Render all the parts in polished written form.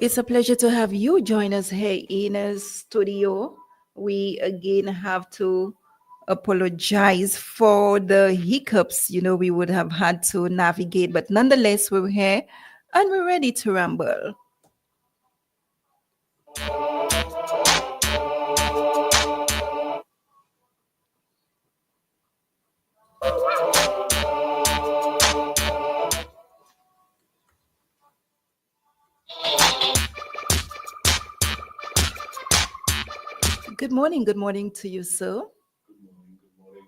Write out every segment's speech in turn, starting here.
It's a pleasure to have you join us here in a studio. We again have to apologize for the hiccups, we would have had to navigate, but nonetheless, we're here and we're ready to ramble. Good morning to you, sir. Good morning,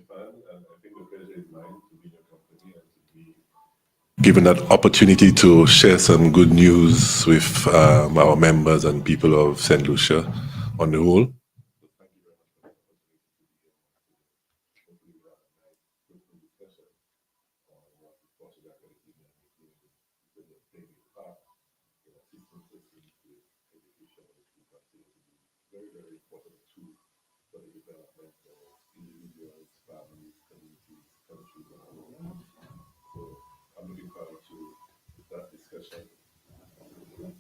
Fan, and I think the pleasure is mine to be in your company and to be given that opportunity to share some good news with our members and people of St. Lucia on the whole. So thank you very much for the opportunity to be here. Hopefully, we have a nice, fruitful discussion on what the Forces Academy is doing in terms of playing a part in assisting persons with education, which we consider to be very, very important tool for the development of individuals, families, communities, countries, and so on. So I'm looking forward to that discussion. Thank you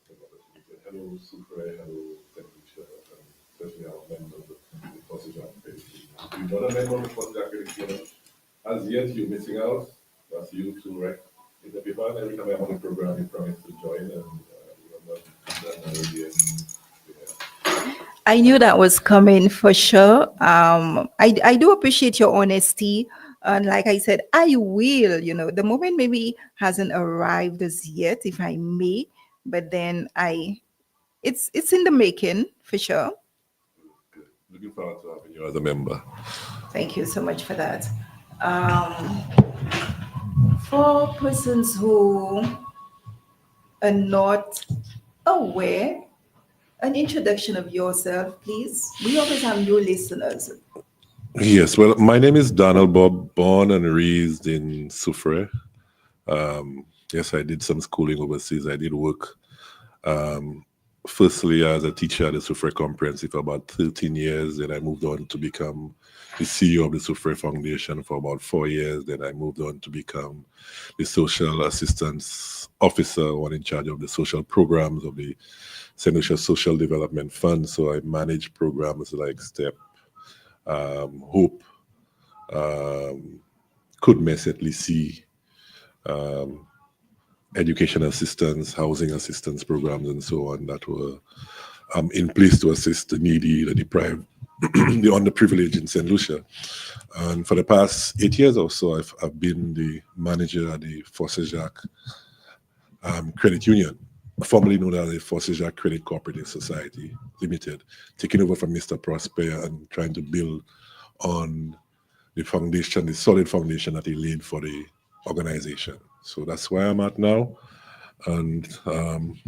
for the opportunity. Hello, Sufre, hello, St. Lucia, and especially our members of the Forces Academy. If you're not a member of the Forces Academy, as yet you're missing out. That's you too, right? It's a bit fun. Every time I'm on the program, you promise to join, and you have not done that already. I knew that was coming for sure. I do appreciate your honesty. And like I said, I will, the moment maybe hasn't arrived as yet, if I may, but then it's in the making for sure. Good. Looking forward to having you as a member. Thank you so much for that. Um, for persons who are not aware, an introduction of yourself, please. We always have new listeners. Yes, well, my name is Darnell Bobb, born and raised in Soufrière. Yes, I did some schooling overseas. I did work firstly as a teacher at the Soufrière Comprehensive for about 13 years. Then I moved on to become the CEO of the Soufrière Foundation for about 4 years. Then I moved on to become the social assistance officer, one in charge of the social programs of the St. Lucia Social Development Fund. So I manage programs like STEP, Hope, Could Mess at Lycée, education assistance, housing assistance programs, and so on that were in place to assist the needy, the deprived, the underprivileged in St. Lucia. And for the past 8 years or so, I've been the manager at the Forces Jacques Credit Union, formerly known as the Forces Jacques Credit Cooperative Society Limited, taking over from Mr. Prosper and trying to build on the foundation, the solid foundation that he laid for the organization. So that's where I'm at now, and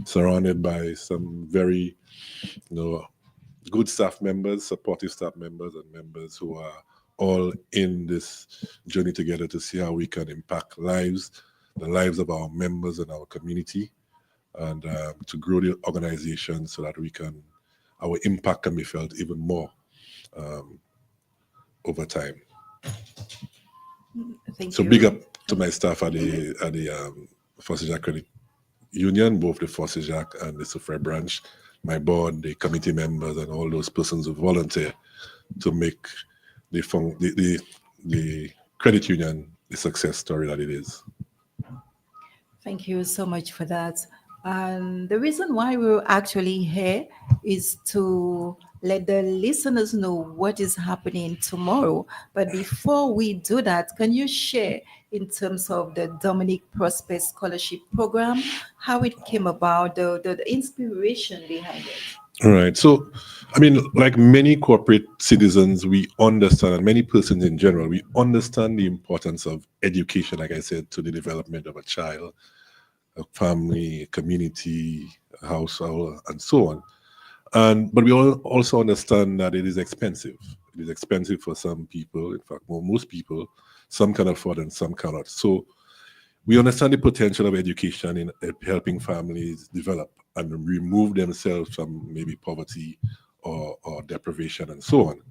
surrounded by some very, good staff members, supportive staff members, and members who are all in this journey together to see how we can impact lives, the lives of our members and our community, and to grow the organization so that our impact can be felt even more over time. Thank So you. big up to my staff at the Forces Jacques Credit Union, both the Forces Jacques and the Soufrière branch, my board, the committee members, and all those persons who volunteer to make the credit union the success story that it is. Thank you so much for that. And the reason why we're actually here is to let the listeners know what is happening tomorrow. But before we do that, can you share in terms of the Dominic Prosper Scholarship Program, how it came about, the inspiration behind it? All right. So, I mean, like many corporate citizens, we understand, and many persons in general, we understand the importance of education, like I said, to the development of a child, a family, a community, a household, and so on. But we all also understand that it is expensive. It is expensive for some people. In fact, most people, some can afford and some cannot. So we understand the potential of education in helping families develop and remove themselves from maybe poverty or deprivation and so on.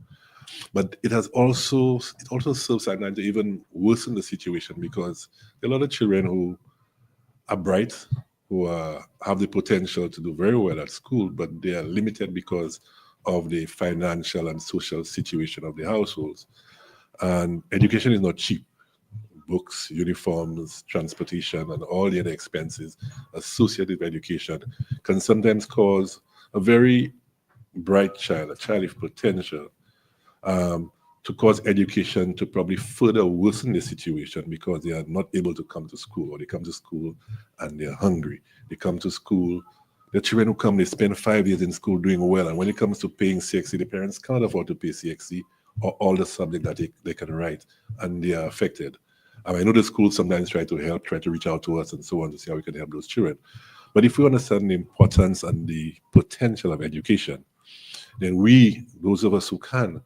But it also serves sometimes to even worsen the situation because there are a lot of children who are bright, who have the potential to do very well at school, but they are limited because of the financial and social situation of the households. And education is not cheap. Books, uniforms, transportation, and all the other expenses associated with education can sometimes cause a very bright child, a child with potential, um, to cause education to probably further worsen the situation because they are not able to come to school, or they come to school and they're hungry. They come to school, the children who come, they spend 5 years in school doing well. And when it comes to paying CXC, the parents can't afford to pay CXC or all the subject that they can write, and they are affected. I know the schools sometimes try to help, try to reach out to us and so on to see how we can help those children. But if we understand the importance and the potential of education, then we, those of us who can,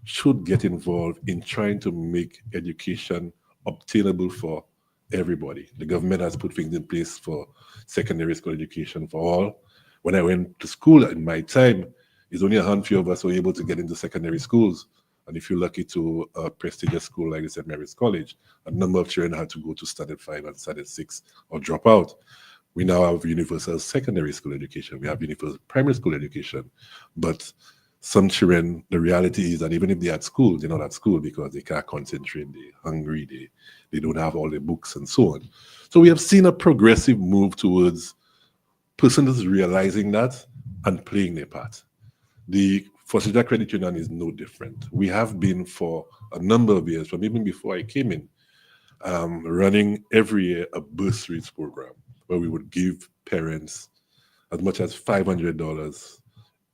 should get involved in trying to make education obtainable for everybody. The government has put things in place for secondary school education for all. When I went to school in my time, it's only a handful of us who were able to get into secondary schools. And if you're lucky to a prestigious school like the St. Mary's College, a number of children had to go to standard 5 and standard 6 or drop out. We now have universal secondary school education. We have universal primary school education. But some children, the reality is that even if they're at school, they're not at school because they can't concentrate, they're hungry, they don't have all the books and so on. So we have seen a progressive move towards persons realizing that and playing their part. The FSJ Credit Union is no different. We have been for a number of years, from even before I came in, running every year a bursaries program where we would give parents as much as $500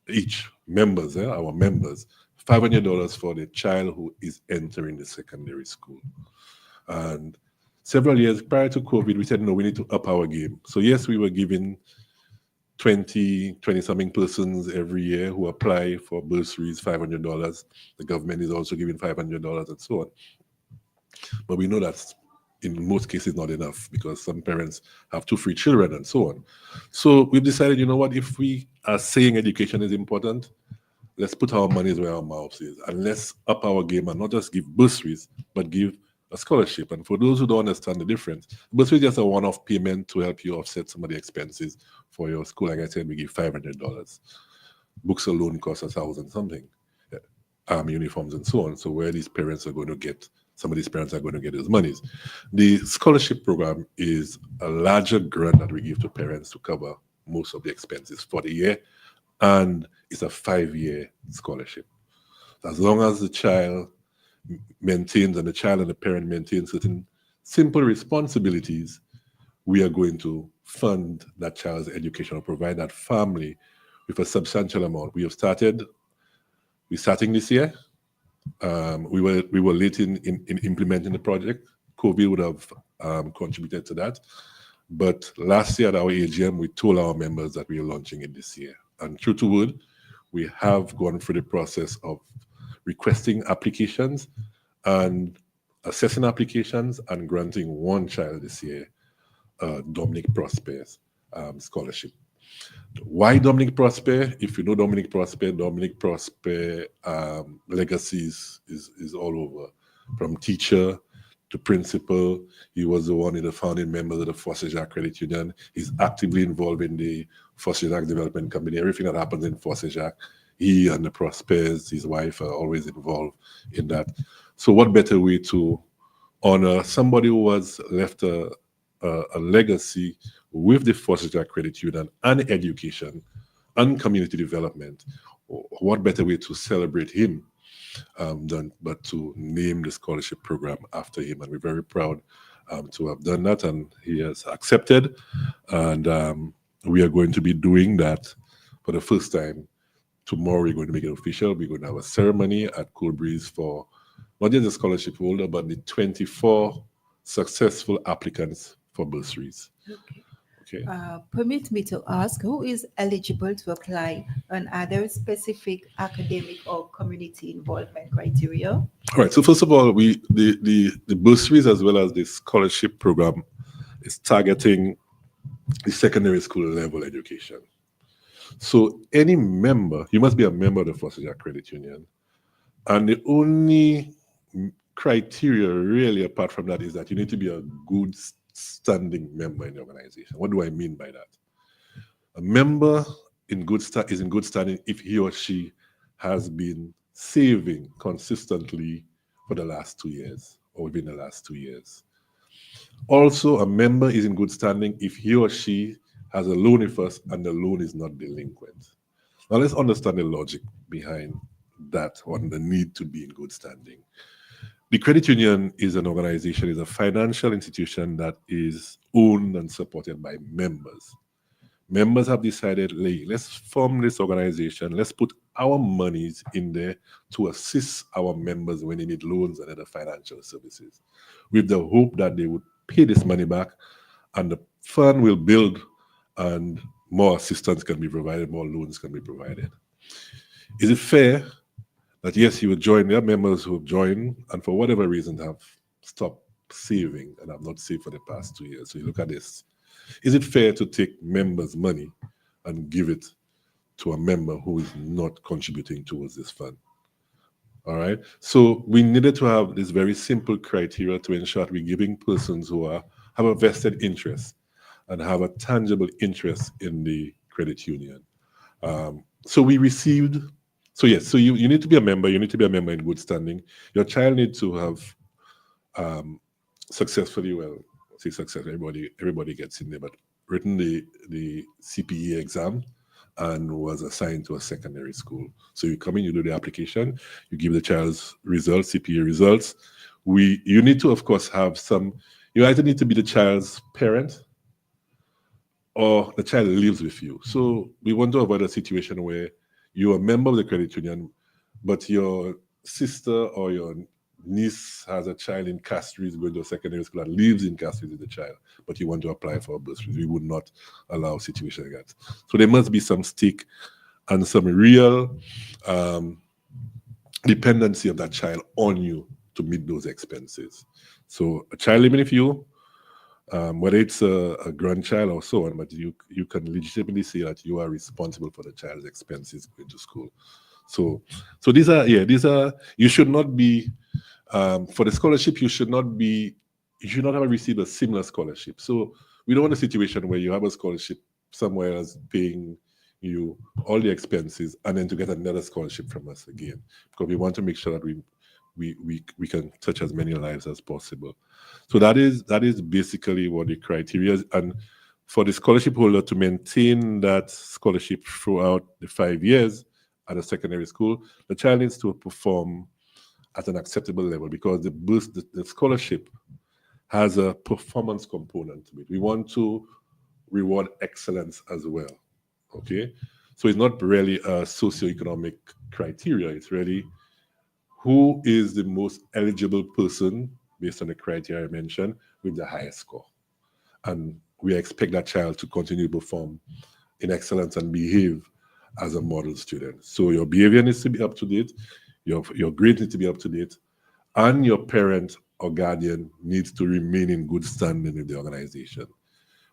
each, members, our members, $500 for the child who is entering the secondary school. And several years prior to COVID, we said, no, we need to up our game. So yes, we were giving 20 something persons every year who apply for bursaries, $500. The government is also giving $500 and so on. But we know that's in most cases not enough because some parents have 2 free children and so on. So we've decided, you know what, if we are saying education is important, let's put our money where our mouth is, and let's up our game and not just give bursaries, but give a scholarship. And for those who don't understand the difference, bursary is just a one-off payment to help you offset some of the expenses for your school. Like I said, we give $500. Books alone cost 1,000 something, uniforms and so on. So where these parents are going to get, some of these parents are going to get those monies. The scholarship program is a larger grant that we give to parents to cover most of the expenses for the year, and it's a 5-year scholarship. As long as the child maintains, and the child and the parent maintain certain simple responsibilities, we are going to fund that child's education or provide that family with a substantial amount. We're starting this year. We were late in implementing the project. COVID would have contributed to that. But last year at our AGM, we told our members that we are launching it this year. And true to word, we have gone through the process of requesting applications and assessing applications and granting one child this year Dominic Prosper's scholarship. Why Dominic Prosper? If you know Dominic Prosper legacy is all over. From teacher to principal, he was the one of the founding members of the FSJ Credit Union. He's actively involved in the FSJ Development Company. Everything that happens in FSJ, he and the Prospers, his wife, are always involved in that. So what better way to honor somebody who has left a legacy with the FSJ Credit Union and education and community development? What better way to celebrate him but to name the scholarship program after him? And we're very proud to have done that, and he has accepted. And we are going to be doing that for the first time. Tomorrow we're going to make it official. We're going to have a ceremony at Cool Breeze for not just the scholarship holder, but the 24 successful applicants for bursaries. Okay. Okay. Permit me to ask, who is eligible to apply, and are there specific academic or community involvement criteria? All right. So first of all, the bursaries as well as the scholarship program is targeting the secondary school level education. So any member, you must be a member of the FSJ Credit Union, and the only criteria really apart from that is that you need to be a good standing member in the organization. What do I mean by that? A member is in good standing if he or she has been saving consistently for the last 2 years or within the last 2 years. Also, a member is in good standing if he or she has a loan with us and the loan is not delinquent. Now, let's understand the logic behind that on the need to be in good standing. The credit union is an organization, is a financial institution that is owned and supported by members. Members have decided, hey, let's form this organization, let's put our monies in there to assist our members when they need loans and other financial services, with the hope that they would pay this money back and the fund will build and more assistance can be provided, more loans can be provided. Is it fair that yes, you would join, there are members who have joined and for whatever reason have stopped saving and have not saved for the past 2 years? So you look at this. Is it fair to take members' money and give it to a member who is not contributing towards this fund? All right. So we needed to have this very simple criteria to ensure that we're giving persons who have a vested interest and have a tangible interest in the credit union. So we received. So yes. So you need to be a member. You need to be a member in good standing. Your child needs to have successfully, well, say success. Everybody gets in there, but written the CPE exam and was assigned to a secondary school. So you come in, you do the application, you give the child's results, CPE results. You need to, of course, have some. You either need to be the child's parent or the child lives with you. So we want to avoid a situation where you're a member of the credit union, but your sister or your niece has a child in Castries going to a secondary school and lives in Castries with the child, but you want to apply for a bursary. We would not allow a situation like that. So there must be some stake and some real dependency of that child on you to meet those expenses. So a child living with you, whether it's a grandchild or so on, but you can legitimately say that you are responsible for the child's expenses going to school. So these are you should not be for the scholarship. You should not have received a similar scholarship. So we don't want a situation where you have a scholarship somewhere else paying you all the expenses and then to get another scholarship from us again, because we want to make sure that we can touch as many lives as possible. So that is basically what the criteria is. And for the scholarship holder to maintain that scholarship throughout the 5 years at a secondary school, the child needs to perform at an acceptable level, because the scholarship has a performance component to it. We want to reward excellence as well. Okay, so it's not really a socioeconomic criteria. It's really who is the most eligible person based on the criteria I mentioned with the highest score. And we expect that child to continue to perform in excellence and behave as a model student. So your behavior needs to be up to date, your grades need to be up to date, and your parent or guardian needs to remain in good standing with the organization.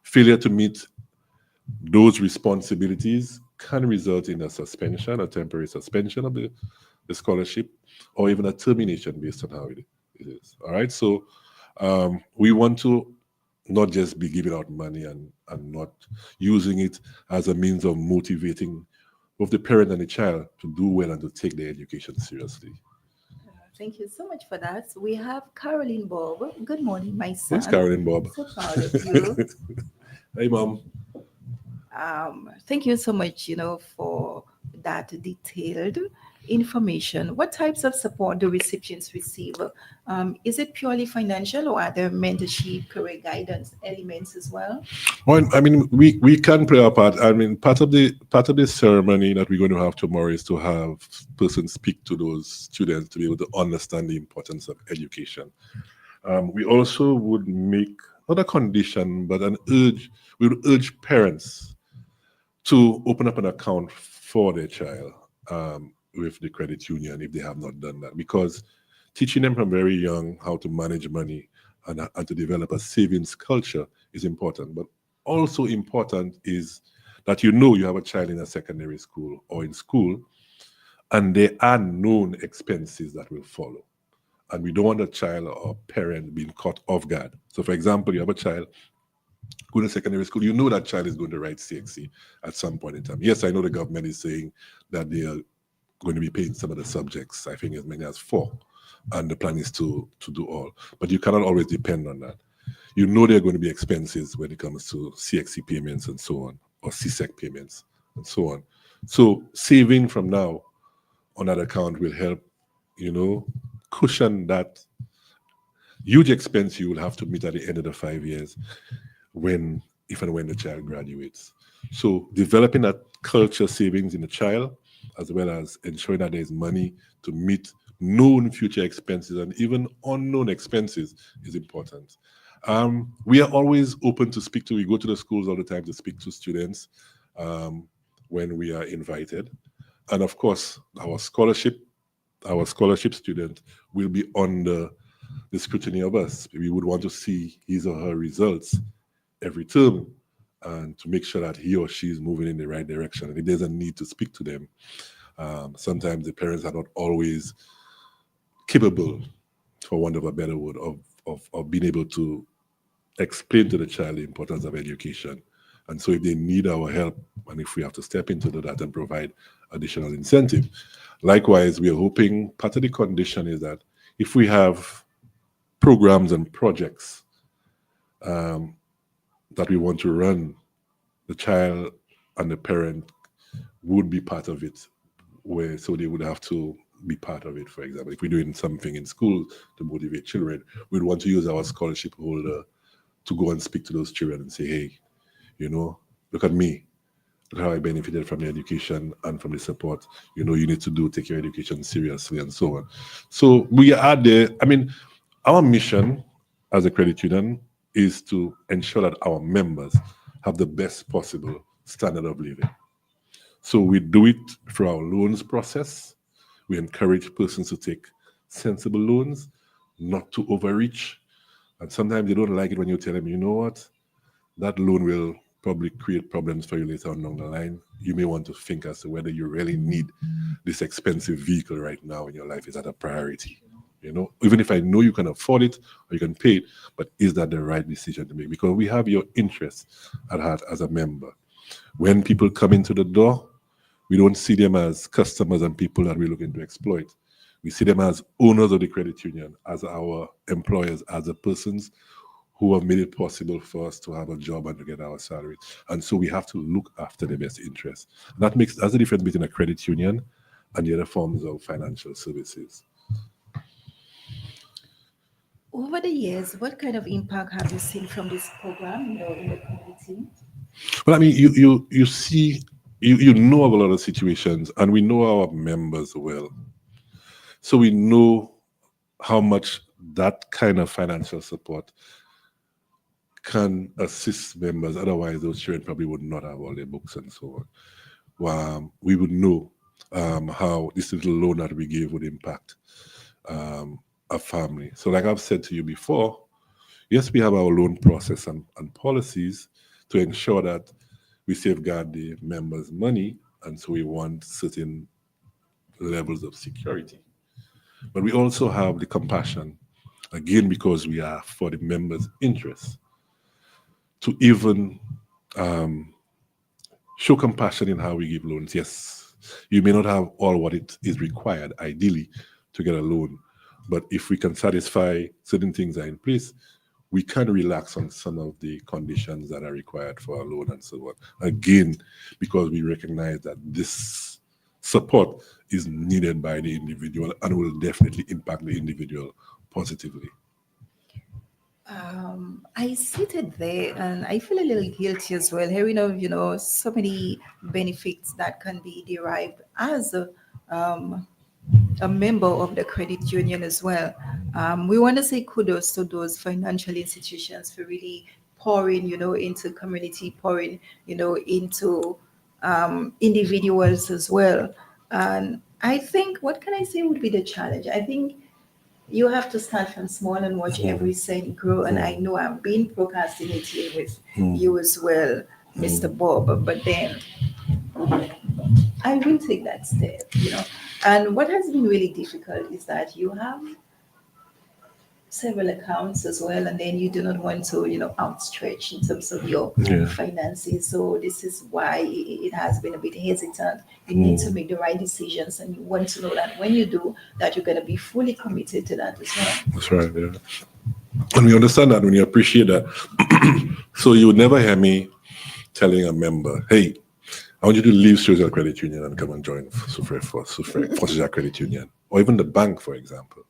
Failure to meet those responsibilities can result in a suspension, a temporary suspension of the scholarship, or even a termination based on how it is. All right. So we want to not just be giving out money and not using it as a means of motivating both the parent and the child to do well and to take their education seriously. Thank you so much for that. We have Caroline Bobb. Good morning, my Yes, son. Karen and Bob. So proud of you. Hey, Mom. Thank you so much, for that detailed information. What types of support do recipients receive? Is it purely financial, or are there mentorship, career guidance elements as well? Well, I mean, we can play our part. I mean, part of the ceremony that we're going to have tomorrow is to have persons speak to those students to be able to understand the importance of education. We also would make not a condition, but we would urge parents to open up an account for their child with the credit union if they have not done that, because teaching them from very young how to manage money and to develop a savings culture is important. But also important is that you have a child in a secondary school or in school, and there are known expenses that will follow. and we don't want a child or parent being caught off guard. So, for example, you have a child going to secondary school, you know that child is going to write CXC at some point in time. Yes, I know the government is saying that they are going to be paying some of the subjects, I think as many as 4, and the plan is to do all. But you cannot always depend on that. You know there are going to be expenses when it comes to CXC payments and so on, or CSEC payments and so on. So saving from now on that account will help, cushion that huge expense you will have to meet at the end of the 5 years when, if and when the child graduates. So developing that culture savings in the child, as well as ensuring that there's money to meet known future expenses and even unknown expenses is important. We are always open to speak to, we go to the schools all the time to speak to students um, when we are invited. And of course, our scholarship student will be under the scrutiny of us. We would want to see his or her results every term and to make sure that he or she is moving in the right direction. And if there's a need to speak to them, sometimes the parents are not always capable, for want of a better word, of being able to explain to the child the importance of education. And so if they need our help, and if we have to step into that and provide additional incentive. Likewise, we are hoping part of the condition is that if we have programs and projects that we want to run, the child and the parent would be part of it, where so they would have to be part of it. For example, if we're doing something in school to motivate children, we'd want to use our scholarship holder to go and speak to those children and say, hey, look at me. Look how I benefited from the education and from the support. You need to take your education seriously and so on. So we are there. I mean, our mission as a credit union is to ensure that our members have the best possible standard of living. So we do it through our loans process. We encourage persons to take sensible loans, not to overreach. And sometimes they don't like it when you tell them, you know what, that loan will probably create problems for you later on down the line. You may want to think as to whether you really need this expensive vehicle right now in your life. Is that a priority? Even if I know you can afford it or you can pay it, but is that the right decision to make? Because we have your interests at heart as a member. When people come into the door, we don't see them as customers and people that we're looking to exploit. We see them as owners of the credit union, as our employers, as the persons who have made it possible for us to have a job and to get our salary. And so we have to look after the best interests. That's the difference between a credit union and the other forms of financial services. Over the years, what kind of impact have you seen from this program, in the community? Well, I mean, you see, you know of a lot of situations, and we know our members well. So we know how much that kind of financial support can assist members. Otherwise, those children probably would not have all their books and so on. We would know how this little loan that we gave would impact a family. So, like I've said to you before, yes, we have our loan process and policies to ensure that we safeguard the members' money, and so we want certain levels of security. But we also have the compassion, again, because we are for the members' interests, to even show compassion in how we give loans. Yes, you may not have all what it is required, ideally, to get a loan. But if we can satisfy certain things are in place, we can relax on some of the conditions that are required for a loan and so on. Again, because we recognize that this support is needed by the individual and will definitely impact the individual positively. I sit there and I feel a little guilty as well, hearing of so many benefits that can be derived as a member of the credit union as well. We want to say kudos to those financial institutions for really pouring, into community, pouring, into individuals as well. And I think, what can I say would be the challenge? I think you have to start from small and watch every cent grow. And I know I've been procrastinating with you as well, Mr. Bob, but then I will take that step. And what has been really difficult is that you have several accounts as well, and then you do not want to, outstretch in terms of your Yeah. finances. So this is why it has been a bit hesitant. You need to Mm. make the right decisions, and you want to know that when you do, that you're going to be fully committed to that as well. That's right. Yeah. And we understand that when you appreciate that. So you would never hear me telling a member, hey, I want you to leave Social Credit Union and come and join Social Credit Union, or even the bank, for example.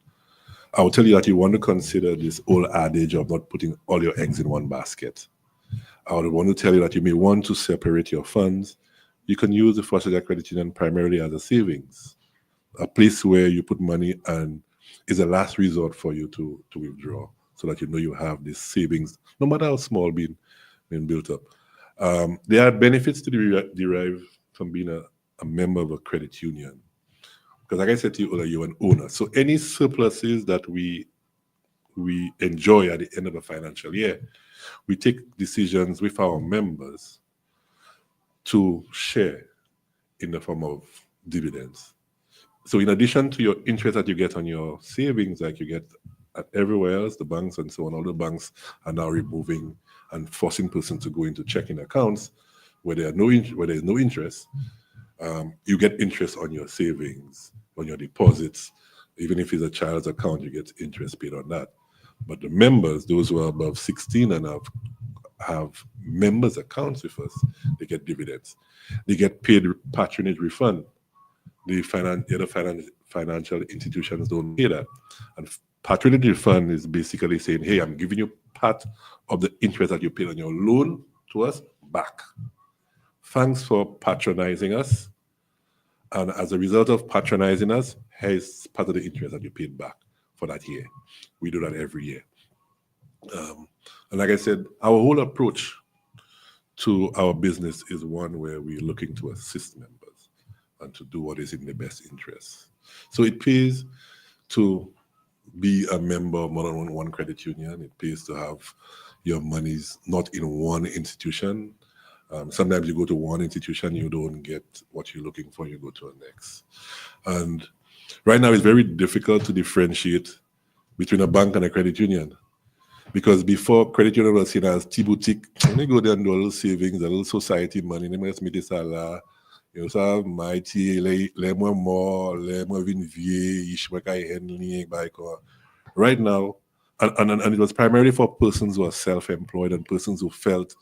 I will tell you that you want to consider this old adage of not putting all your eggs in one basket. I would want to tell you that you may want to separate your funds. You can use the Social Credit Union primarily as a savings, a place where you put money and is a last resort for you to withdraw, so that you know you have these savings, no matter how small, being built up. There are benefits to derive from being a member of a credit union. Because like I said to you earlier, you're an owner. So any surpluses that we enjoy at the end of a financial year, we take decisions with our members to share in the form of dividends. So in addition to your interest that you get on your savings, like you get at everywhere else, the banks and so on, all the banks are now removing and forcing persons to go into checking accounts where where there is no interest. You get interest on your savings, on your deposits. Even if it's a child's account, you get interest paid on that. But the members, those who are above 16 and have members accounts with us, they get dividends. They get paid patronage refund. The other financial institutions don't pay that. And patronage refund is basically saying, hey, I'm giving you part of the interest that you paid on your loan to us back. Thanks for patronizing us. And as a result of patronizing us, here's part of the interest that you paid back for that year. We do that every year. And like I said, our whole approach to our business is one where we're looking to assist members and to do what is in their best interest. So it pays to be a member of more than one credit union. It pays to have your monies not in one institution. Sometimes you go to one institution, you don't get what you're looking for, you go to a next. And right now, it's very difficult to differentiate between a bank and a credit union. Because before, credit union was seen as T-boutique. When you go there and do a little savings, a little society money, they must meet this Allah. You know, so mighty, les moins morts, les moins vin vie, ishmakai handling, by right now, and it was primarily for persons who are self-employed and persons who felt,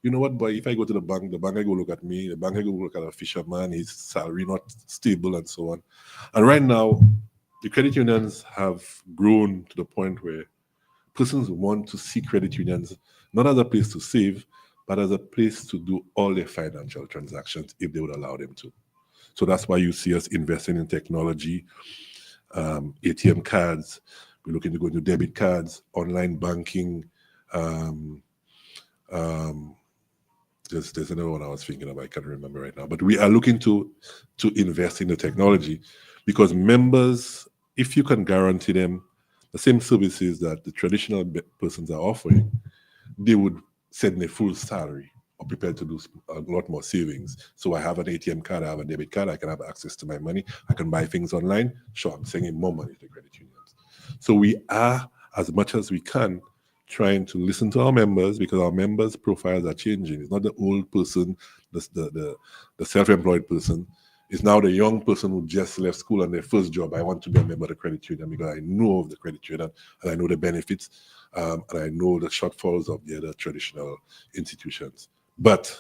you know what, boy, if I go to the bank I go look at me, the bank I go look at a fisherman, his salary not stable and so on. And right now, the credit unions have grown to the point where persons want to see credit unions not as a place to save, but as a place to do all their financial transactions if they would allow them to. So that's why you see us investing in technology, ATM cards. We're looking to go into debit cards, online banking. Um, um, there's another one I was thinking of. I can't remember right now. But we are looking to invest in the technology because members, if you can guarantee them the same services that the traditional persons are offering, they would send their full salary or prepared to do a lot more savings. So I have an ATM card, I have a debit card, I can have access to my money, I can buy things online. Sure, I'm sending more money to credit unions. So we are, as much as we can, trying to listen to our members because our members' profiles are changing. It's not the old person, the self-employed person. It's now the young person who just left school and their first job. I want to be a member of the credit union because I know of the credit union and I know the benefits and I know the shortfalls of the other traditional institutions. But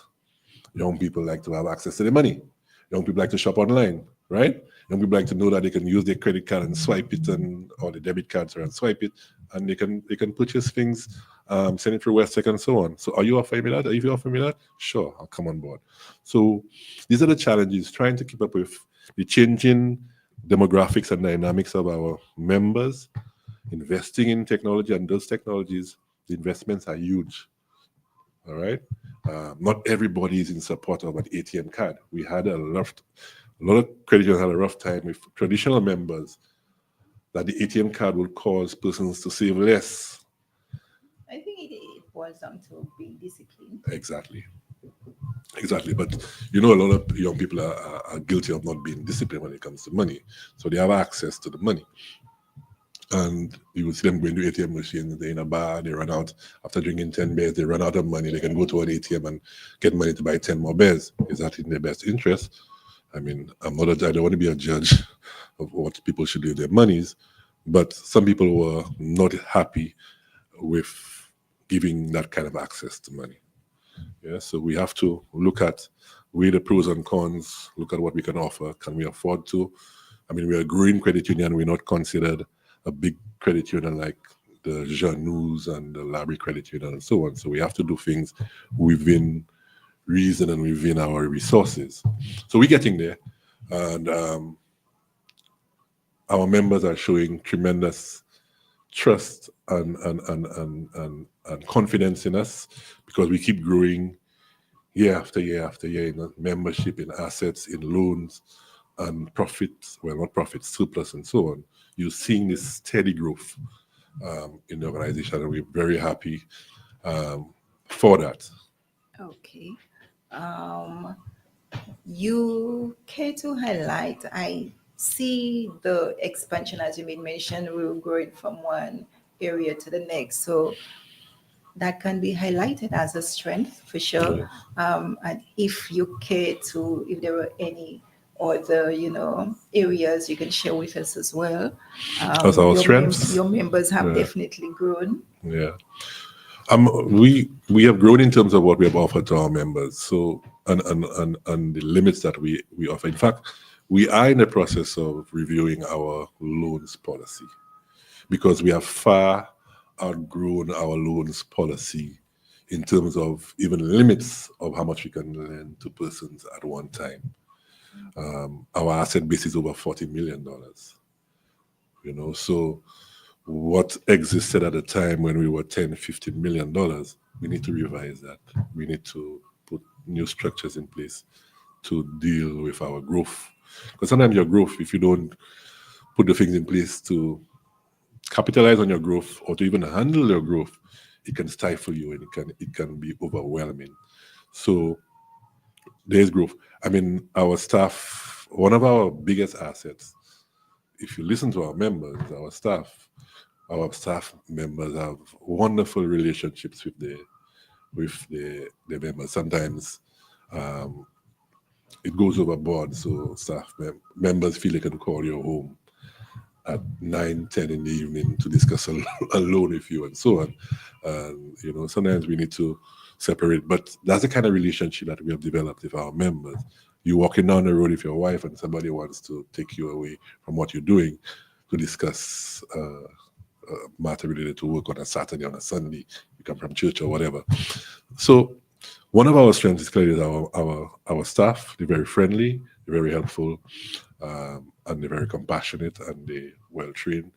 young people like to have access to the money. Young people like to shop online, right? Young people like to know that they can use their credit card and swipe it, and or the debit cards and swipe it, and they can purchase things, send it through Westec and so on. So, are you offering me that? If you offer me that, sure, I'll come on board. So, these are the challenges: trying to keep up with the changing demographics and dynamics of our members, investing in technology, and those technologies, the investments are huge. All right. Not everybody is in support of an ATM card. We had a lot of credit unions had a rough time with traditional members that the ATM card would cause persons to save less. I think it boils down to being disciplined. Exactly. Exactly. But you know, a lot of young people are guilty of not being disciplined when it comes to money. So they have access to the money. And you would see them going to ATM machines. They're in a bar, they run out after drinking 10 beers, they run out of money. They can go to an ATM and get money to buy 10 more beers. Is that in their best interest? I mean, I don't want to be a judge of what people should do with their monies, but some people were not happy with giving that kind of access to money. Yeah, so we have to look at, weigh the pros and cons, look at what we can offer. Can we afford to? I mean, we're a growing credit union. We're not considered a big credit union like the Janus and the Labrie Credit Union and so on. So we have to do things within reason and within our resources. So we're getting there. And our members are showing tremendous trust and confidence in us because we keep growing year after year after year in membership, in assets, in loans, and profits, well, not profits, surplus, and so on. You're seeing this steady growth in the organization, and we're very happy for that. Okay. Um, you care to highlight? I see the expansion, as you made mention, we were growing from one area to the next. So that can be highlighted as a strength for sure. Yes. And if you care to, if there were any other, areas you can share with us as well. As our strengths, Your members have yeah, definitely grown. yeah. We have grown in terms of what we have offered to our members. So and the limits that we offer. In fact, we are in the process of reviewing our loans policy because we have far outgrown our loans policy in terms of even limits of how much we can lend to persons at one time. Our asset base is over $40 million. So what existed at the time when we were 10, $50 million, we need to revise that. We need to put new structures in place to deal with our growth. Because sometimes your growth, if you don't put the things in place to capitalize on your growth or to even handle your growth, it can stifle you and it can be overwhelming. So there's growth. I mean, our staff, one of our biggest assets, if you listen to our members, our staff members have wonderful relationships with the members. Sometimes it goes overboard, so members feel they can call you home at 9, 10 in the evening to discuss a loan with you and so on. And sometimes we need to separate, but that's the kind of relationship that we have developed with our members. You're walking down the road with your wife and somebody wants to take you away from what you're doing to discuss matter related to work on a Saturday, on a Sunday, you come from church or whatever. So one of our strengths is clearly our staff. They're very friendly, they're very helpful, and they're very compassionate, and they're well trained,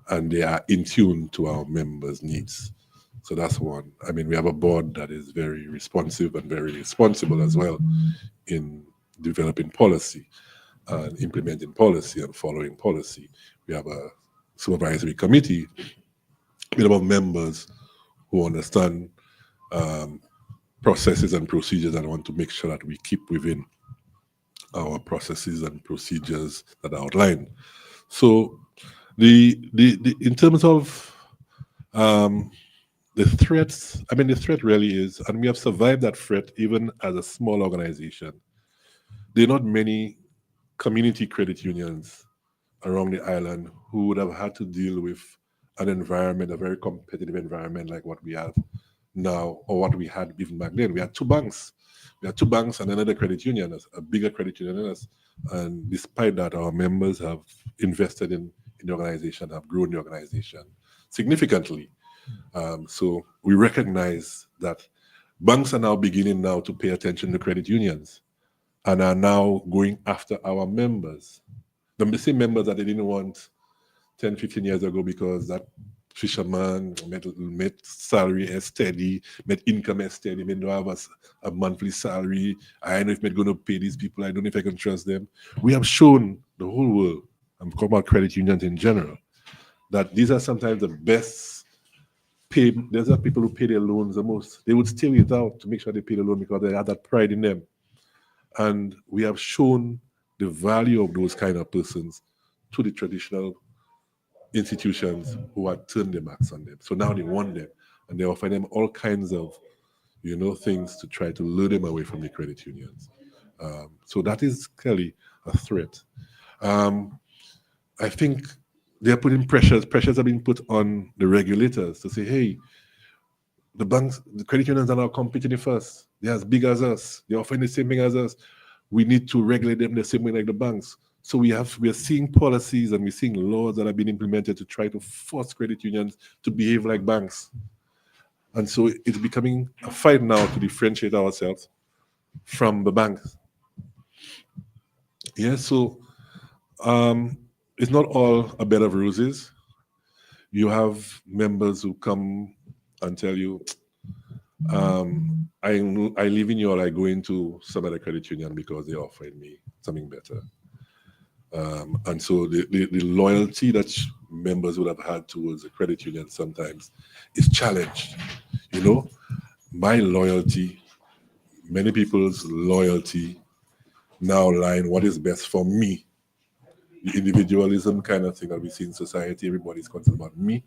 and they are in tune to our members' needs. So that's one. I mean, we have a board that is very responsive and very responsible as well in developing policy and implementing policy and following policy. We have a supervisory committee with our members who understand processes and procedures and want to make sure that we keep within our processes and procedures that are outlined. So the in terms of the threats, I mean, the threat really is, and we have survived that threat even as a small organization. There are not many community credit unions around the island who would have had to deal with an environment, a very competitive environment like what we have now, or what we had even back then. We had two banks. We had two banks and another credit union, a bigger credit union than us. And despite that, our members have invested in the organization, have grown the organization significantly. So we recognize that banks are now beginning now to pay attention to credit unions and are now going after our members. The same members that they didn't want 10, 15 years ago because that fisherman met salary as steady, met income as steady, may not have a monthly salary. I don't know if I'm going to pay these people. I don't know if I can trust them. We have shown the whole world, I'm talking about credit unions in general, that these are sometimes the best paid. There's people who pay their loans the most. They would stay without to make sure they pay the loan because they have that pride in them. And we have shown the value of those kind of persons to the traditional institutions who had turned their backs on them. So now they want them, and they offer them all kinds of, things to try to lure them away from the credit unions. So that is clearly a threat. Um, I think they're putting pressures. Pressures are being put on the regulators to say, hey, the banks, the credit unions are now competing with us. They're as big as us. They're offering the same thing as us. We need to regulate them the same way like the banks. So we are seeing policies and we're seeing laws that are being implemented to try to force credit unions to behave like banks. And so it's becoming a fight now to differentiate ourselves from the banks. Yeah, so um, it's not all a bed of roses. You have members who come and tell you, I live in you or I go into some other credit union because they offered me something better. And so the loyalty that members would have had towards the credit union sometimes is challenged. You know, my loyalty, many people's loyalty now lie in what is best for me. The individualism kind of thing that we see in society, everybody's concerned about me.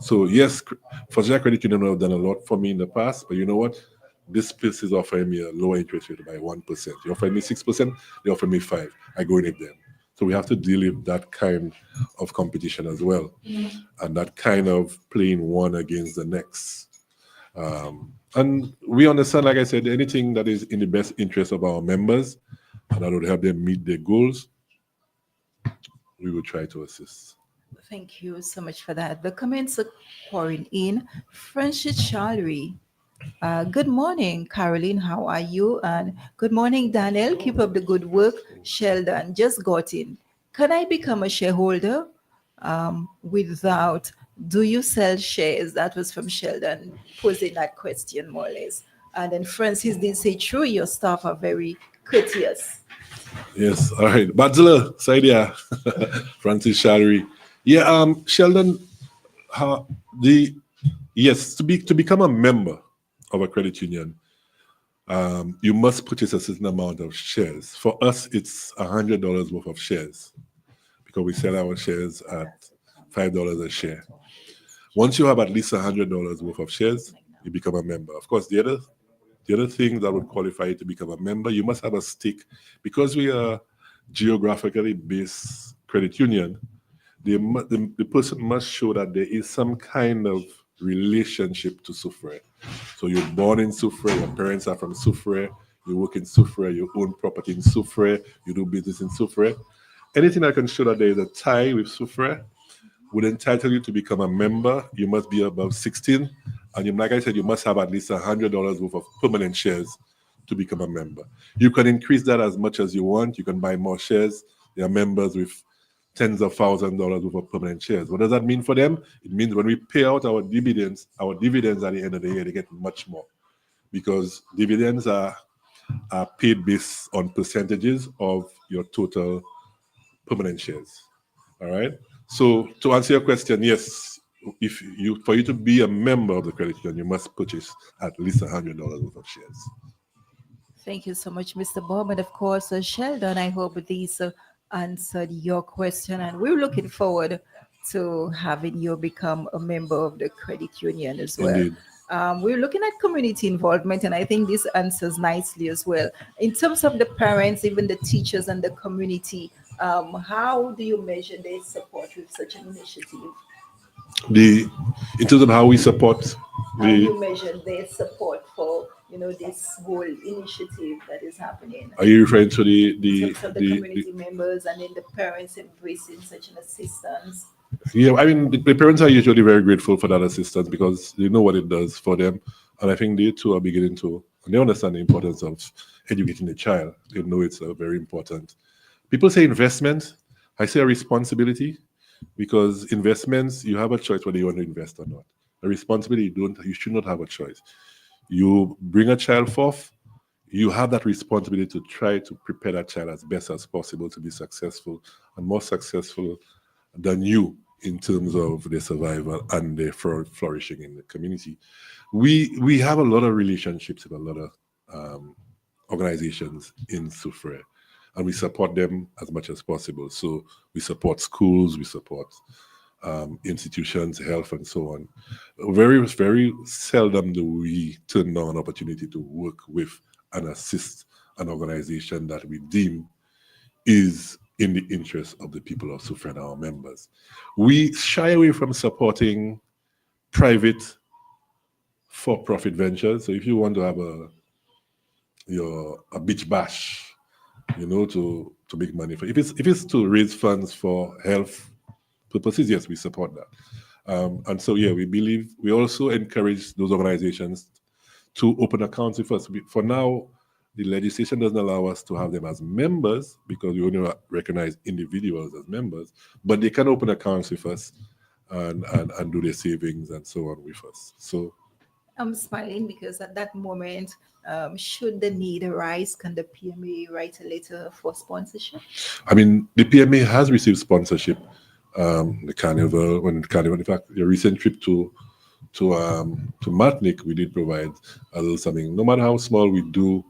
So yes, FSJ Credit Union have done a lot for me in the past, but you know what? This place is offering me a lower interest rate by 1%. They offer me 6%, they offer me 5. I go in with them. So we have to deal with that kind of competition as well, and that kind of playing one against the next. And we understand, like I said, anything that is in the best interest of our members and that would help them meet their goals, we will try to assist. Thank you so much for that. The comments are pouring in. Francis Charlery. Good morning, Caroline. How are you? And good morning, Daniel. Keep up the good work. Sheldon just got in. Can I become a shareholder without? Do you sell shares? That was from Sheldon posing that question, more or less. And then Francis did say, true, your staff are very courteous. Yes, all right. Badzilla, Saidia, Francis Shallery. Yeah, Sheldon, how the yes, to become a member of a credit union, you must purchase a certain amount of shares. For us, it's $100 worth of shares because we sell our shares at $5 a share. Once you have at least $100 worth of shares, you become a member. Of course, the other thing that would qualify you to become a member, you must have a stake. Because we are geographically based credit union, the person must show that there is some kind of relationship to Soufriere. So you're born in Soufriere, your parents are from Soufriere, you work in Soufriere, you own property in Soufriere, you do business in Soufriere. Anything that can show that there is a tie with Soufriere would entitle you to become a member. You must be above 16. And like I said, you must have at least $100 worth of permanent shares to become a member. You can increase that as much as you want. You can buy more shares. There are members with tens of thousands of dollars worth of permanent shares. What does that mean for them? It means when we pay out our dividends at the end of the year, they get much more because dividends are paid based on percentages of your total permanent shares. All right. So to answer your question, yes, if you for you to be a member of the credit union, you must purchase at least $100 worth of shares. Thank you so much, Mr. Bob. And of course, Sheldon, I hope these answered your question. And we're looking forward to having you become a member of the credit union as well. Indeed. We're looking at community involvement, and I think this answers nicely as well. In terms of the parents, even the teachers and the community, how do you measure their support with such an initiative? The in terms of how we support How do the you measure their support for this whole initiative that is happening are you referring to in terms of the the community members and then the parents embracing such an assistance? yeah, I mean the parents are usually very grateful for that assistance because they know what it does for them. And I think they too are beginning to and they understand the importance of educating the child. They know it's very important. People say investment, I say a responsibility because investments you have a choice whether you want to invest or not. A responsibility you should not have a choice. You bring a child forth, you have that responsibility to try to prepare that child as best as possible to be successful and more successful than you in terms of their survival and their flourishing in the community. We have a lot of relationships with a lot of organizations in Soufriere, and we support them as much as possible. So we support schools, we support institutions, health, and so on. Very seldom do we turn down an opportunity to work with and assist an organization that we deem is in the interest of the people of Suffren, our members. We shy away from supporting private for-profit ventures. So if you want to have a beach bash, to make money for, if it's to raise funds for health purposes, yes, we support that. And so, yeah, we also encourage those organizations to open accounts with us. For now, the legislation doesn't allow us to have them as members because we only recognize individuals as members, but they can open accounts with us and do their savings and so on with us. So I'm smiling because at that moment, should the need arise, can the PMA write a letter for sponsorship? I mean, the PMA has received sponsorship. The carnival, in fact, your recent trip to Martinique, we did provide a little something. No matter how small, we do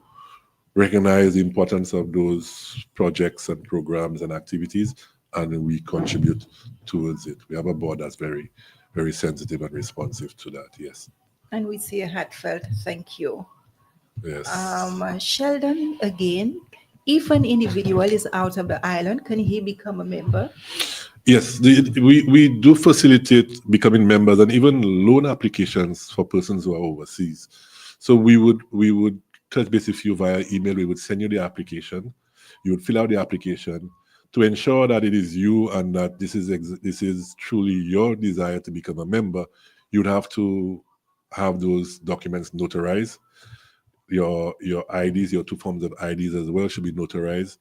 recognize the importance of those projects and programs and activities, and we contribute towards it. We have a board that's very, very sensitive and responsive to that. Yes. And we say a heartfelt thank you. Yes. Sheldon, again, if an individual is out of the island, can he become a member? Yes, we do facilitate becoming members and even loan applications for persons who are overseas. So we would touch base with you via email. We would send you the application. You would fill out the application to ensure that it is you and that this is truly your desire to become a member. You'd have to have those documents notarized. Your IDs, your two forms of IDs as well should be notarized.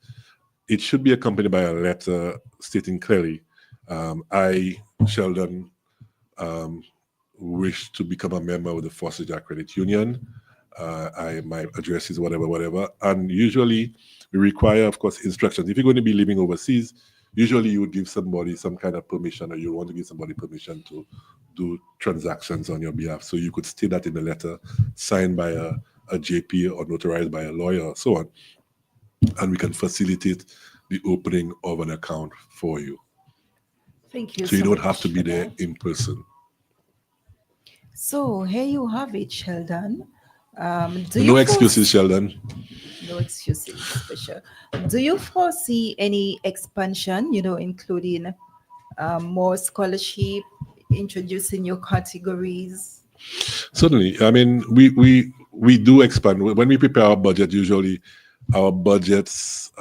It should be accompanied by a letter stating clearly, I, Sheldon, wish to become a member of the FSJ Credit Union. My address is whatever. And usually we require, of course, instructions. If you're going to be living overseas, usually you would give somebody some kind of permission, or you want to give somebody permission to do transactions on your behalf. So you could state that in the letter, signed by a JP or notarized by a lawyer or so on. And we can facilitate the opening of an account for you. Thank you So you so don't much have to be for there that. in person. So here you have it, Sheldon. Do you No excuses, foresee, Sheldon. no excuses for sure. Do you foresee any expansion, including more scholarship, introducing new categories? Certainly. I mean, we do expand. When we prepare our budget, usually our budgets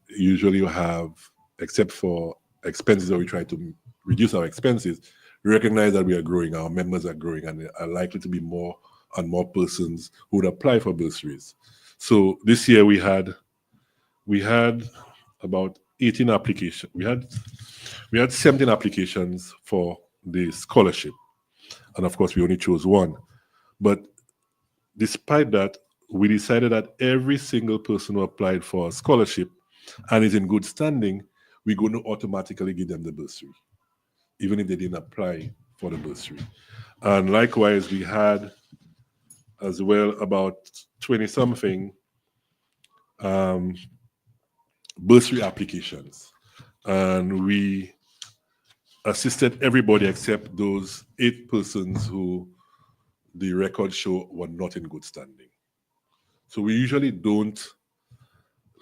usually have, except for expenses that we try to reduce our expenses, we recognize that we are growing, our members are growing, and there are likely to be more and more persons who would apply for bursaries. So this year we had about 18 applications. We had 17 applications for the scholarship, and of course we only chose one. But despite that, we decided that every single person who applied for a scholarship and is in good standing, we're going to automatically give them the bursary, even if they didn't apply for the bursary. And likewise, we had as well about 20 something bursary applications. And we assisted everybody except those 8 persons who the records show were not in good standing. So we usually don't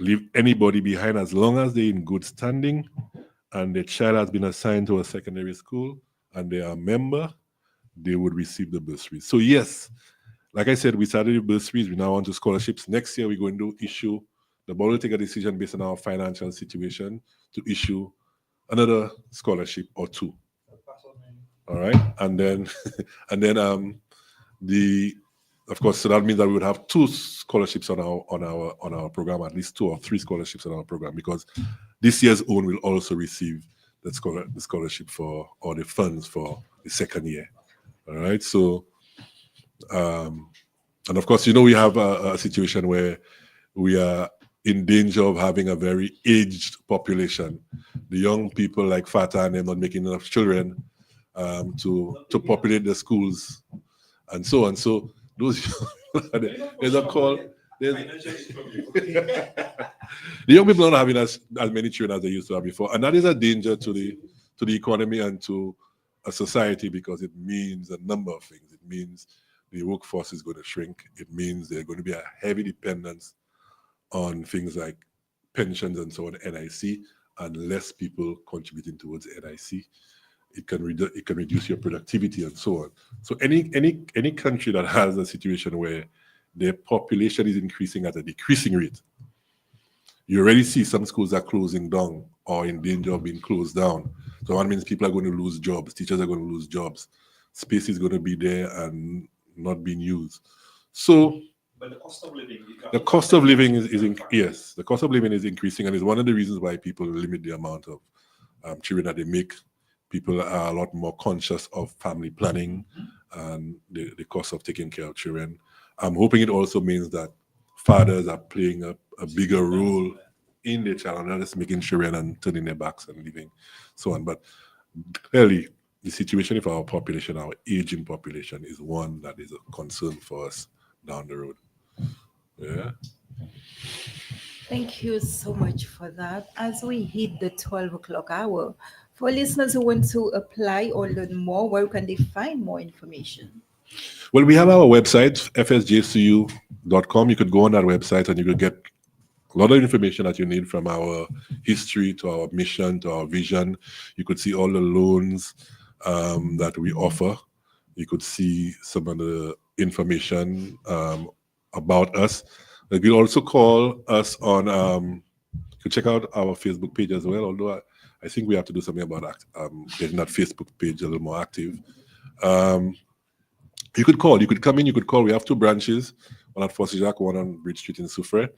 leave anybody behind as long as they're in good standing and the child has been assigned to a secondary school and they are a member, they would receive the bursary. So yes, like I said, we started with bursaries, we now on to scholarships. Next year we're going to issue, the board will take a decision based on our financial situation to issue another scholarship or 2. All right. And then the of course, so that means that we would have 2 scholarships on our program, at least 2 or 3 scholarships on our program, because this year's own will also receive the scholarship for, or the funds for, the second year. All right. So and of course, we have a situation where we are in danger of having a very aged population. The young people like Fata and them not making enough children to populate the schools and so on. So those there's a call. The young people are not having as many children as they used to have before, and that is a danger to the economy and to a society because it means a number of things. It means the workforce is going to shrink. It means there's going to be a heavy dependence on things like pensions and so on, NIC, and less people contributing towards NIC. It can reduce your productivity and so on. So any country that has a situation where their population is increasing at a decreasing rate, you already see some schools are closing down or in danger of being closed down. So that means people are going to lose jobs, teachers are going to lose jobs, space is going to be there and not being used. So But the cost of living, the cost of living yes, the cost of living is increasing, and is one of the reasons why people limit the amount of children that they make. People are a lot more conscious of family planning and the cost of taking care of children. I'm hoping it also means that fathers are playing a bigger role in their child, not just making children and turning their backs and leaving, so on. But clearly, the situation of our population, our aging population, is one that is a concern for us down the road. Yeah. Thank you so much for that. As we hit the 12 o'clock hour, for listeners who want to apply or learn more, where can they find more information? Well, we have our website, fsjcu.com. You could go on that website and you could get a lot of information that you need, from our history to our mission to our vision. You could see all the loans that we offer. You could see some of the information about us. You could also call us on, you could check out our Facebook page as well, although I think we have to do something about getting that Facebook page a little more active. You could call, you could come in, you could call. We have 2 branches, one at Force Jacques, one on Bridge Street in Soufrière.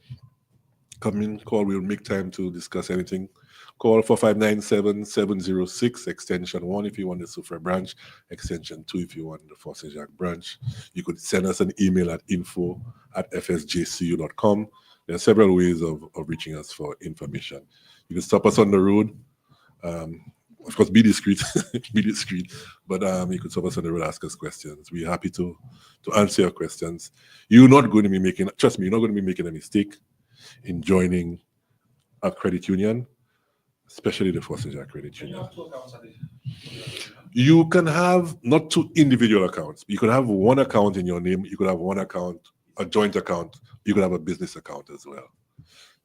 Come in, call, we'll make time to discuss anything. Call 459-706, extension 1 if you want the Soufrière branch, extension 2 if you want the Force Jacques branch. You could send us an email at info@fsjcu.com. There are several ways of reaching us for information. You can stop us on the road. Of course, be discreet, be discreet. But you could stop us on the road, ask us questions. We're happy to answer your questions. You're not going to be making, trust me, you're not going to be making a mistake in joining a credit union, especially the Force Jacques Credit When you Union. have 2 accounts at the You can have not 2 individual accounts. You could have 1 account in your name. You could have 1 account, a joint account. You could have a business account as well.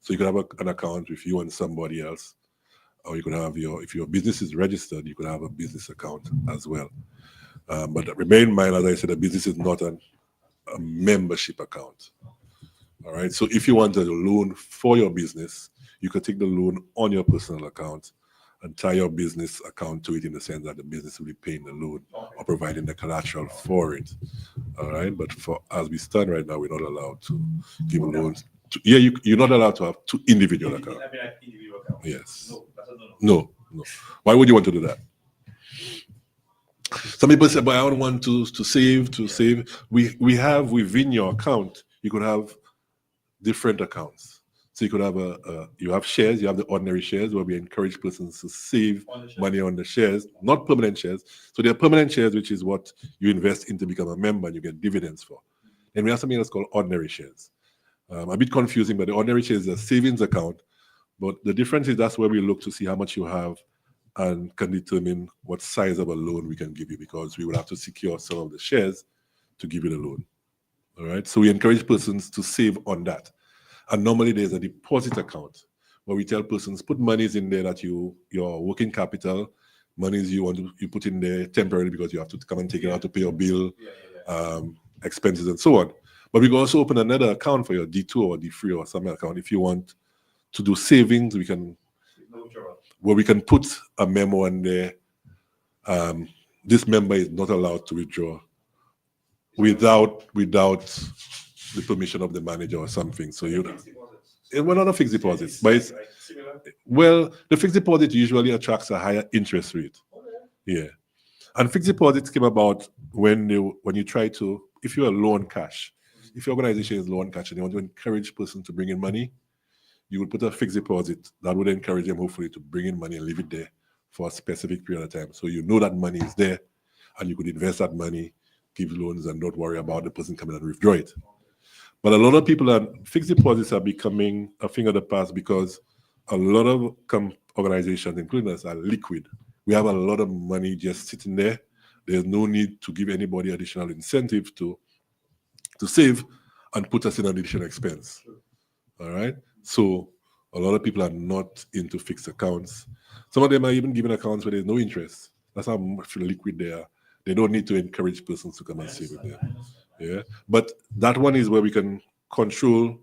So you could have an account with you and somebody else, or you could have if your business is registered, you could have a business account as well. But remain in mind, as I said, a business is not a membership account. All right. So if you want a loan for your business, you could take the loan on your personal account and tie your business account to it, in the sense that the business will be paying the loan or providing the collateral for it. All right. But for as we stand right now, we're not allowed to give loans. You're not allowed to have 2 individual accounts. I mean, like individual accounts. Yes. No, that's a no. No. Why would you want to do that? Some people say, but I don't want to save. We have within your account, you could have different accounts. So you could have you have shares, you have the ordinary shares, where we encourage persons to save money on the shares, not permanent shares. So there are permanent shares, which is what you invest in to become a member and you get dividends for. And we have something that's called ordinary shares. A bit confusing, but the ordinary shares is a savings account. But the difference is that's where we look to see how much you have and can determine what size of a loan we can give you, because we would have to secure some of the shares to give you the loan. All right. So we encourage persons to save on that. And normally there's a deposit account where we tell persons, put monies in there that your working capital, monies you put in there temporarily because you have to come and take it out to pay your bill, expenses and so on. But we can also open another account for your D2 or D3 or some account if you want to do savings. We can, where we can put a memo in there. This member is not allowed to withdraw without the permission of the manager or something. So we're not a fixed deposits, but it's well, the fixed deposit usually attracts a higher interest rate. Yeah, and fixed deposits came about when you try to, if you're a loan cash, if your organization is loan cash and you want to encourage person to bring in money, you would put a fixed deposit that would encourage them hopefully to bring in money and leave it there for a specific period of time. So you know that money is there and you could invest that money, give loans, and not worry about the person coming and withdraw it. But a lot of people fixed deposits are becoming a thing of the past because a lot of organizations, including us, are liquid. We have a lot of money just sitting there. There's no need to give anybody additional incentive to save and put us in an additional expense. All right. So a lot of people are not into fixed accounts. Some of them are even given accounts where there's no interest. That's how much liquid they are. They don't need to encourage persons to come and save with them. Yeah. But that one is where we can control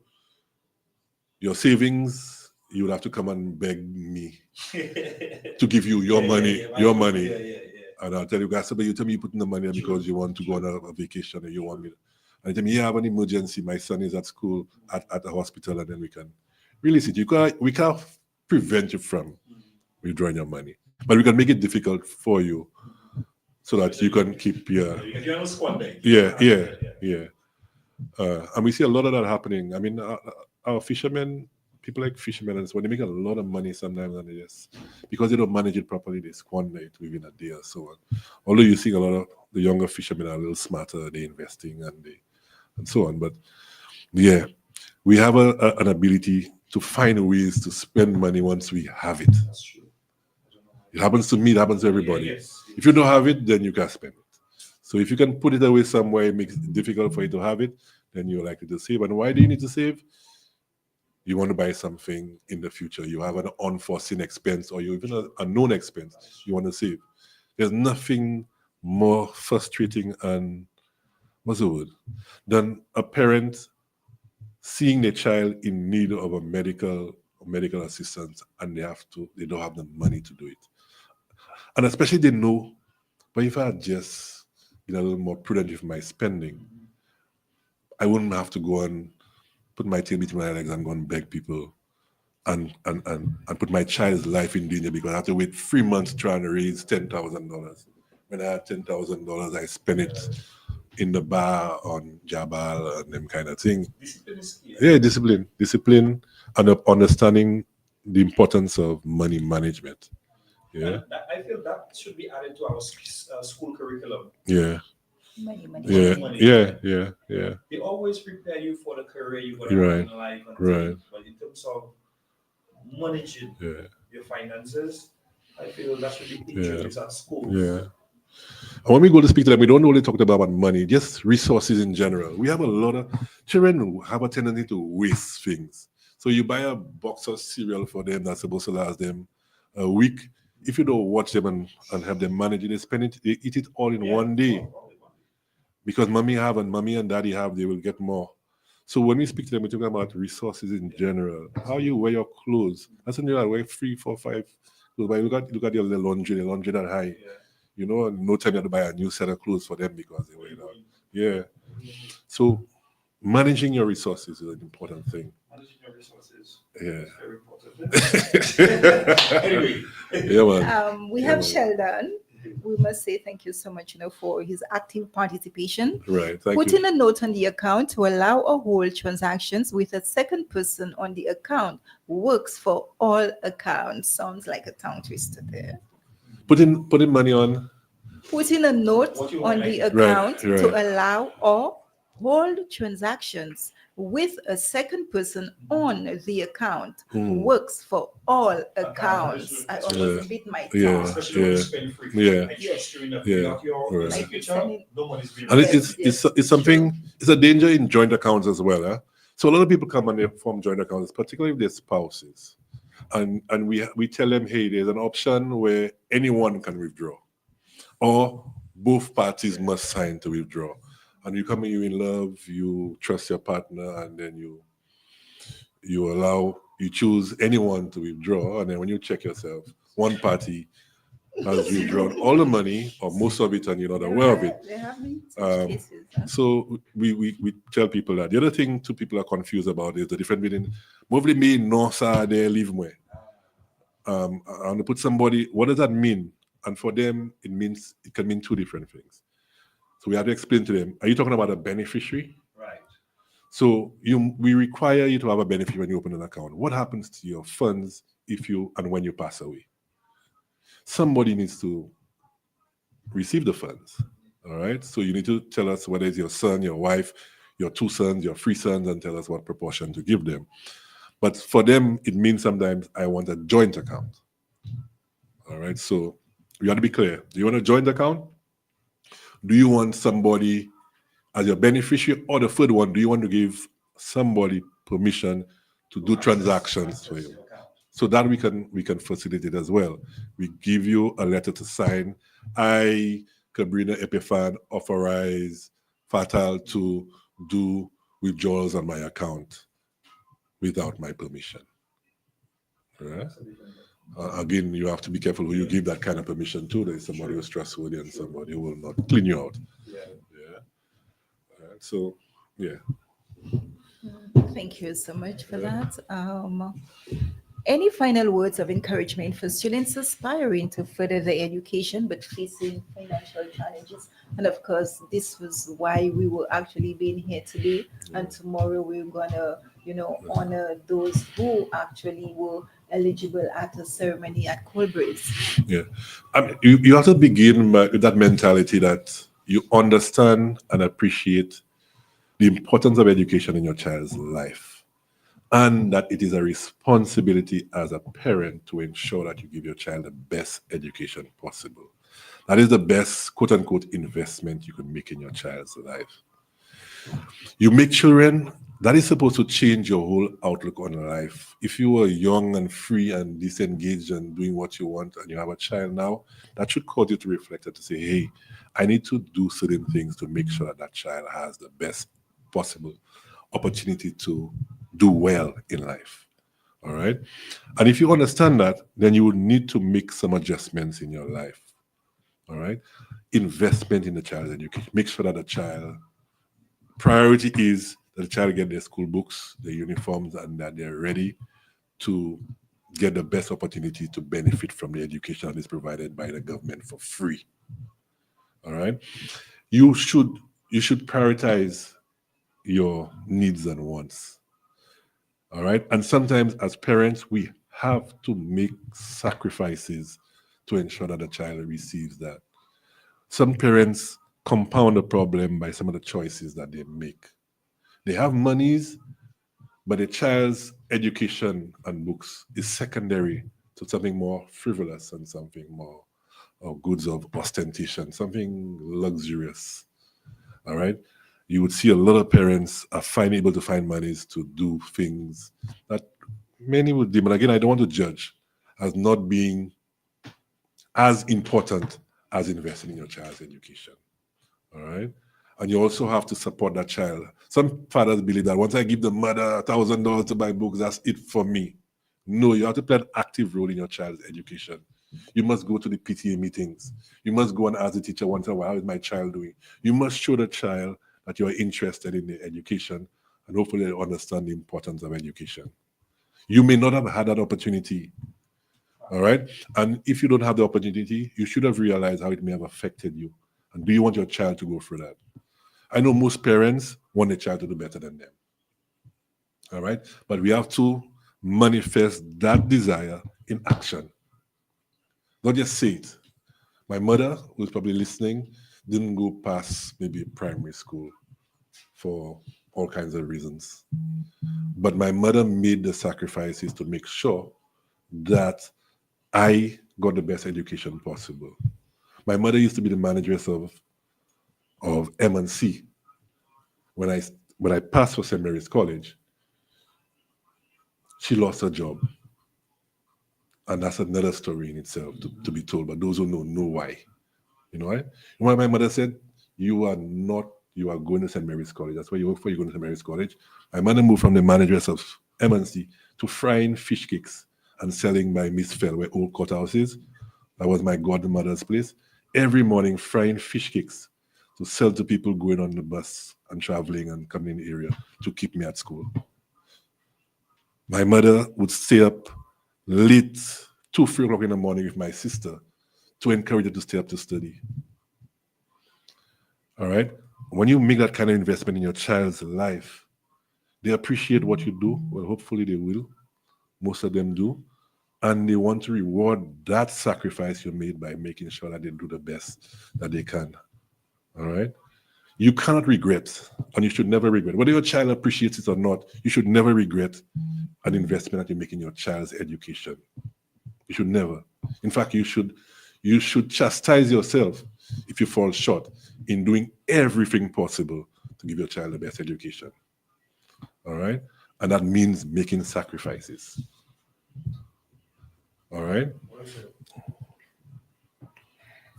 your savings. You would have to come and beg me to give you your money. And I'll tell you guys, but you tell me you put in the money because you want to go on a vacation and you want me. And tell me, yeah, I have an emergency. My son is at school at the hospital, and then we can release it. We can't prevent you from withdrawing your money, but we can make it difficult for you so that you can keep your yeah. And we see a lot of that happening. I mean, our fishermen, people like fishermen, and so when they make a lot of money sometimes, and they just because they don't manage it properly, they squander it within a day or so on. Although you see a lot of the younger fishermen are a little smarter, they investing and so on. But yeah, we have an ability to find ways to spend money once we have it. That's true. It happens to me, it happens to everybody. Yes. If you don't have it, then you can spend it. So if you can put it away somewhere, it makes it difficult for you to have it, then you're likely to save. And why do you need to save? You want to buy something in the future. You have an unforeseen expense or you even a known expense you want to save. There's nothing more frustrating and what's the word than a parent seeing their child in need of a medical assistance and they don't have the money to do it. And especially they know, but if I had just been a little more prudent with my spending, I wouldn't have to go and put my tail between my legs and go and beg people and put my child's life in danger because I have to wait 3 months trying to raise $10,000. When I had $10,000, I spent it in the bar on Jabal and them kind of thing. Discipline is key. Yeah, discipline, and understanding the importance of money management. Yeah, And I feel that should be added to our school curriculum. yeah, Money, money, yeah, money. yeah. They always prepare you for the career you're going Right, to have in life. And right. things, but in terms of managing Yeah, your finances, I feel that should be introduced at schools. yeah. And when we go to speak to them, we don't only talk about money, just resources in general. We have a lot of children who have a tendency to waste things. So you buy a box of cereal for them that's supposed to last them a week. If you don't watch them and have them manage it, they eat it all in one day. Because mommy and daddy have, they will get more. So when we speak to them, we're talking about resources in general. How you wear your clothes. That's when you wear 3, 4, 5 clothes. But look at your laundry that high. You know, no time you have to buy a new set of clothes for them because they wear it out. Yeah. So managing your resources is an important thing. Managing your resources Yeah. is very important. Anyway, Yeah, man. We have Sheldon. We must say thank you so much, for his active participation. Right. Thank Put you. in a note on the account to allow or hold transactions with a second person on the account. Works for all accounts. Sounds like a tongue twister there. Put in money on. Put in a note What you on want, the like- account Right. to allow or hold transactions with a second person on the account. Works for all accounts. I almost bit my tongue. Yeah. especially when you spend free. Yeah. I trust you in the Yeah. without your Right. signature, Like it's sending- no money's being And Yes, yes, it's something, it's a danger in joint accounts as well. Huh? So a lot of people come and they form joint accounts, particularly if they're spouses. And we tell them, hey, there's an option where anyone can withdraw. Or both parties must sign to withdraw. And you're in love, you trust your partner, and then you choose anyone to withdraw. And then when you check yourself, one party has withdrawn all the money or most of it and you're not aware of it. There have been such cases. So we tell people that. The other thing two people are confused about is the difference between moving me no sa they leave me. And to put somebody, what does that mean? And for them, it can mean two different things. So we have to explain to them, are you talking about a beneficiary? right. So we require you to have a beneficiary when you open an account. What happens to your funds if you and when you pass away? Somebody needs to receive the funds. All right. So you need to tell us whether it's your son, your wife, your 2 sons, your 3 sons, and tell us what proportion to give them. But for them, it means sometimes I want a joint account. All right. So You have to be clear. Do you want a joint account? Do you want somebody as your beneficiary? Or the third one, do you want to give somebody permission to do transactions for Access you? your account. So that we can facilitate as well. We give you a letter to sign. I, Cabrina Epifan, authorize Fatal to do withdrawals on my account without my permission. Right? That's a different thing. Again, you have to be careful who you give that kind of permission to. There's somebody who's trustworthy and somebody who will not clean you out. Yeah. Yeah. Right. So, yeah. Thank you so much for that. Any final words of encouragement for students aspiring to further their education but facing financial challenges? And of course, this was why we were actually being here today. And tomorrow we're gonna, honor those who actually were eligible at a ceremony at Colbrace. Yeah. I mean, you have to begin with that mentality that you understand and appreciate the importance of education in your child's life, and that it is a responsibility as a parent to ensure that you give your child the best education possible. That is the best quote unquote investment you can make in your child's life. You make children, that is supposed to change your whole outlook on life. If you were young and free and disengaged and doing what you want and you have a child now, that should cause you to reflect and to say, hey, I need to do certain things to make sure that that child has the best possible opportunity to do well in life. All right. And if you understand that, then you will need to make some adjustments in your life. All right. Investment in the child's education. Make sure that the child, priority is that the child get their school books, their uniforms, and that they're ready to get the best opportunity to benefit from the education that is provided by the government for free. All right. You should you should prioritize your needs and wants. All right. And sometimes as parents, we have to make sacrifices to ensure that the child receives that. Some parents compound the problem by some of the choices that they make. They have monies, but the child's education and books is secondary to something more frivolous and something more or goods of ostentation, something luxurious. All right. You would see a lot of parents are able to find monies to do things that many would deem, and again, I don't want to judge, as not being as important as investing in your child's education. All right. And you also have to support that child. Some fathers believe that once I give the mother $1,000 to buy books, that's it for me. No, you have to play an active role in your child's education. You must go to the PTA meetings. You must go and ask the teacher once in a while, how is my child doing? You must show the child that you are interested in the education, and hopefully they understand the importance of education. You may not have had that opportunity. All right. And if you don't have the opportunity, you should have realized how it may have affected you. And do you want your child to go through that? I know most parents want their child to do better than them. All right. But we have to manifest that desire in action. Not just say it. My mother, who's probably listening, didn't go past maybe primary school for all kinds of reasons. But my mother made the sacrifices to make sure that I got the best education possible. My mother used to be the manageress of M&C. When I passed for St. Mary's College, she lost her job. And that's another story in itself to be told. But those who know why. You know why? What my mother said, you are going to St. Mary's College. That's where you work for, you're going to St. Mary's College. My mother moved from the managers of M&C to frying fish cakes and selling by Miss Fell, where old courthouse is. That was my godmother's place. Every morning, frying fish cakes to sell to people going on the bus and traveling and coming in the area to keep me at school. My mother would stay up late, 2, 3 o'clock in the morning with my sister to encourage her to stay up to study. All right? When you make that kind of investment in your child's life, they appreciate what you do. Well, hopefully they will. Most of them do. And they want to reward that sacrifice you made by making sure that they do the best that they can. All right? You cannot regret, and you should never regret. Whether your child appreciates it or not, you should never regret an investment that you make in your child's education. You should never. In fact, You should chastise yourself if you fall short in doing everything possible to give your child the best education. All right? And that means making sacrifices. All right?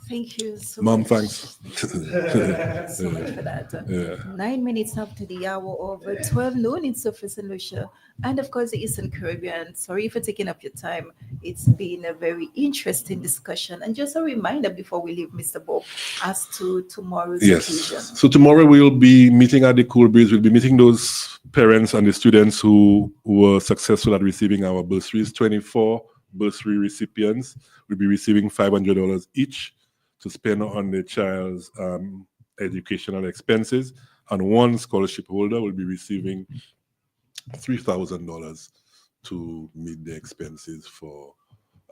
Thank you so Mom, much. thanks. So much for that. Yeah. 9 minutes after the hour of 12 noon in Surface and Lucia, and of course the Eastern Caribbean. Sorry for taking up your time. It's been a very interesting discussion. And just a reminder before we leave, Mr. Bob, as to tomorrow's Yes. occasion. So tomorrow we'll be meeting at the Cool Breeze. We'll be meeting those parents and the students who were successful at receiving our bursaries. 24 bursary recipients will be receiving $500 each to spend on the child's educational expenses, and one scholarship holder will be receiving $3,000 to meet the expenses for,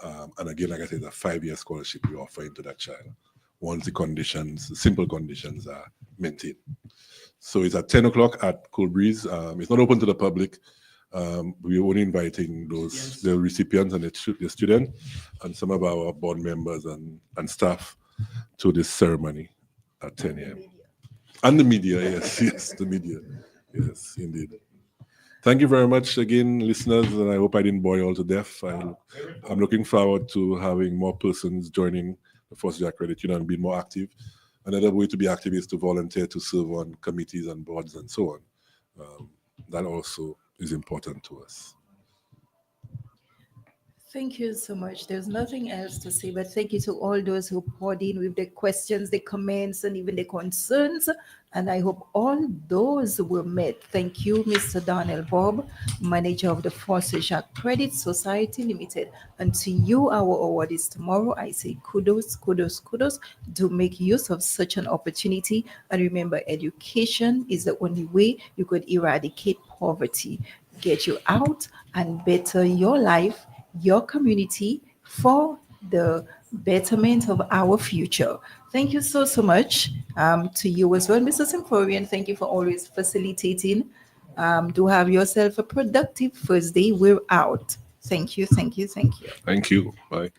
and again, like I said, a 5-year scholarship we offer into that child once the conditions, the simple conditions are maintained. So it's at 10 o'clock at Cool Breeze. It's not open to the public. We're only inviting the recipients and the student and some of our board members and staff to this ceremony at 10 a.m. And the media, yes, the media. Yes, indeed. Thank you very much again, listeners, and I hope I didn't bore you all to death. I'm looking forward to having more persons joining the FSJ Credit Union and being more active. Another way to be active is to volunteer to serve on committees and boards and so on. That also is important to us. Thank you so much. There's nothing else to say, but thank you to all those who poured in with the questions, the comments, and even the concerns. And I hope all those were met. Thank you, Mr. Darnell Bobb, manager of the FSJ Credit Society Limited. And to you, our awardees tomorrow, I say kudos, kudos, kudos. Do make use of such an opportunity. And remember, education is the only way you could eradicate poverty, get you out, and better your life, your community, for the betterment of our future. Thank you so much to you as well, Mr. Symphorian. Thank you for always facilitating. Do have yourself a productive first day. We're out. Thank you, thank you, thank you. Thank you. Bye.